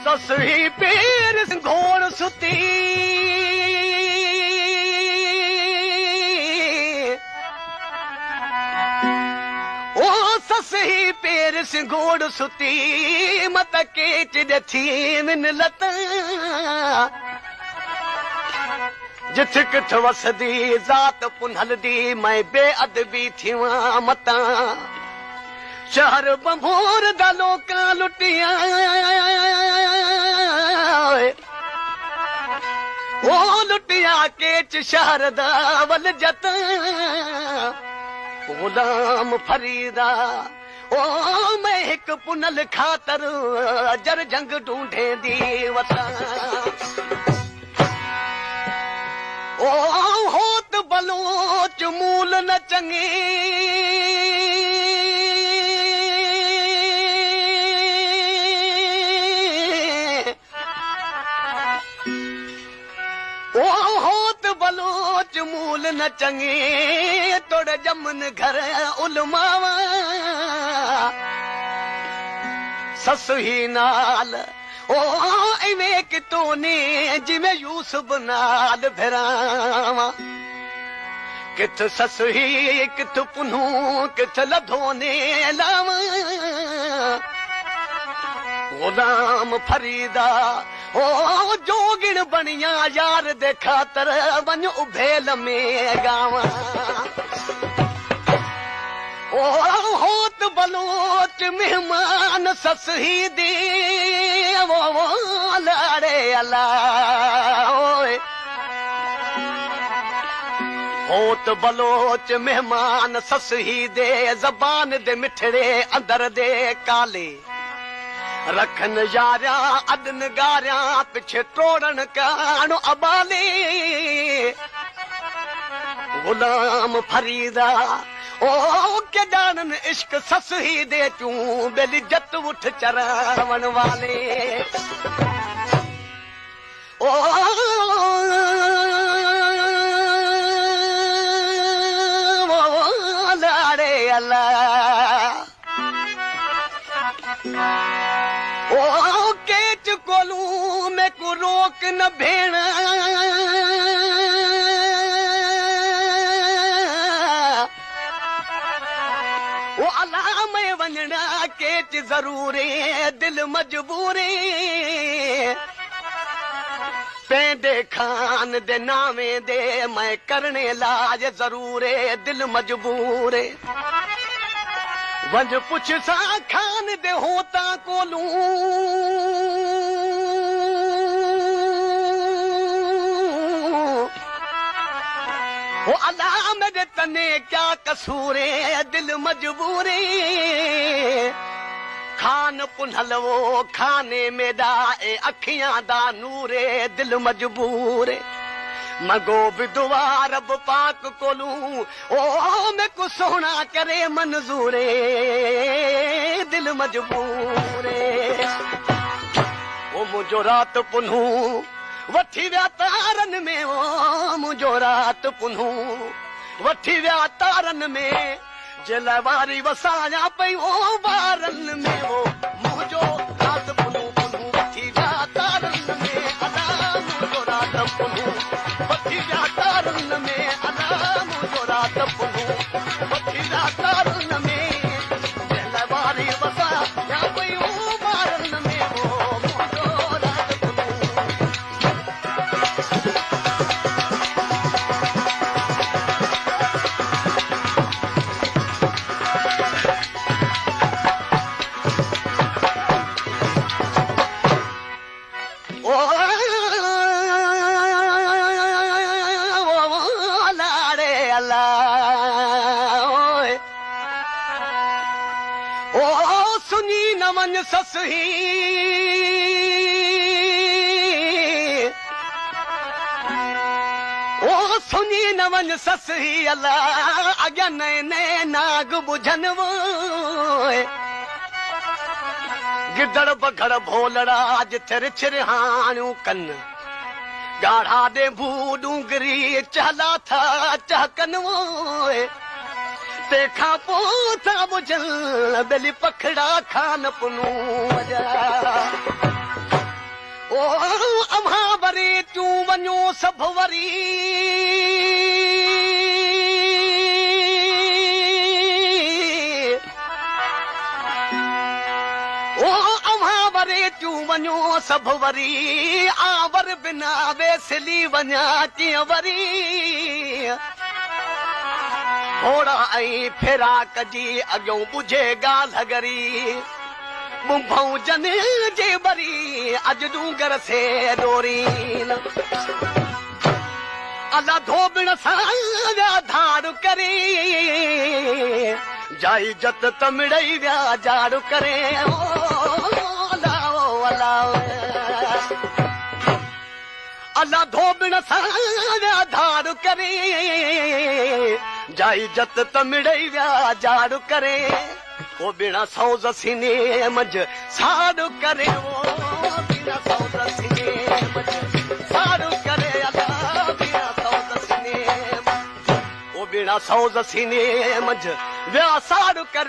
सस ही पेर घोड़ सुती ओ सस ही पेर घोड़ सुती मत केच थी मिन लत जिथ किथ वसदी ज़ात पुनहलदी मैं बेअदबी थियां मता शहर बंभोर दा लोकां लुटिया ओ लुटिया केच शहर दा वल जत गुलाम फरीदा ओ मैं हिक पुनल खातर जर जंग ढूंढे दी वता ओ होत बलोच मूल न चंगी ओ होत बलोच मूल न चंगी तोड़ जमन घर उलमावा सस ही नाल ओ इवें कितों ने जिवें यूसुफ नाल भिरावा किथ सस ही किथ पुनू किथ लधो ने लावा गुलाम फरीदा ओ जोगिण बनिया यार दे खातर वञ उभेल में गावा ओ होत बलोच मेहमान सस ही दी वो लाड़े अल्लाह ओए होत बलोच मेहमान सस ही दे जबान दे मिठड़े अंदर दे काले रखन यारिया अदन गारिया पिछे तोड़न कानो अबाले गुलाम फरीदा ओ के जानन इश्क सस ही दे तू बेली जत उठ चरावण वाले ओ लाड़े अल्लाह ओ केच कोलू में को रोक न भेण ओ अल्लाह में वंजना केच जरूरी दिल मजबूरी पेंडे खान दे नावे दे मैं करने लाज जरूरे दिल मजबूरे वंज पुछ सा खान दे होता कोलू ओ अल्लाह मेरे तने क्या कसूरे दिल मजबूरे खान पुनल वो खाने में दाए अखियां दा नूरे दिल मजबूरे मगो भी दुआ रब पाक कोलू ओ मैं को सोना करे मंजूरे दिल मजबूरे ओ मुझो रात पुनू वठी व्या तारन में ओ मुझो रात पुनू वठी व्या तारन में जलवारी वसाया पई ओ वारन में ओ मुझो रात पुनू पुनू वठी व्या तारन में अला मुझो रात पुनू वठी व्या तारन में अला मुझो रात पुनू वठी व्या तारन में जलवारी वसाया पई ओ वारन में ओ मुझो रात पुनू सस ही ओ सुनी न वन सस ही अल्लाह अॻियां नए नए नाग बुझन वो गिदड़ बगड़ भोलड़ा जिथे रिछर हाणियूं कन गाढ़ा दे भू डूंगरी चहला था चहकन वो तंहिंखां पोइ था बुझल बेली पखड़ा खान पुनू वॼा ओ अम्हा वरी तूं वञो सभु वरी ओ अम्हा वरी तूं वञो सभु वरी आवर बिना वेसली वञा कीअं वरी घोड़ा ऐं फिराक जी अॻियों ॿुझे ॻाल्हि गरी मुंभऊं जन जे बरी अॼु डूंगर से डोरीन अला धोबण सां विया धाड़ करे जाई जत तमिड़ई विया झाड़ू करे ओ अला ओ अला अला धोबण सां विया धाड़ करे जाई जत तमिड़ई विया झाड़ू करे ओ बिना सौज सीने मंझ साड़ू करे ओ बिना सौज सीने मंझ साड़ू करे अला बिना सौज सीने ओ बिना सौज सीने मंझ विया साड़ू करे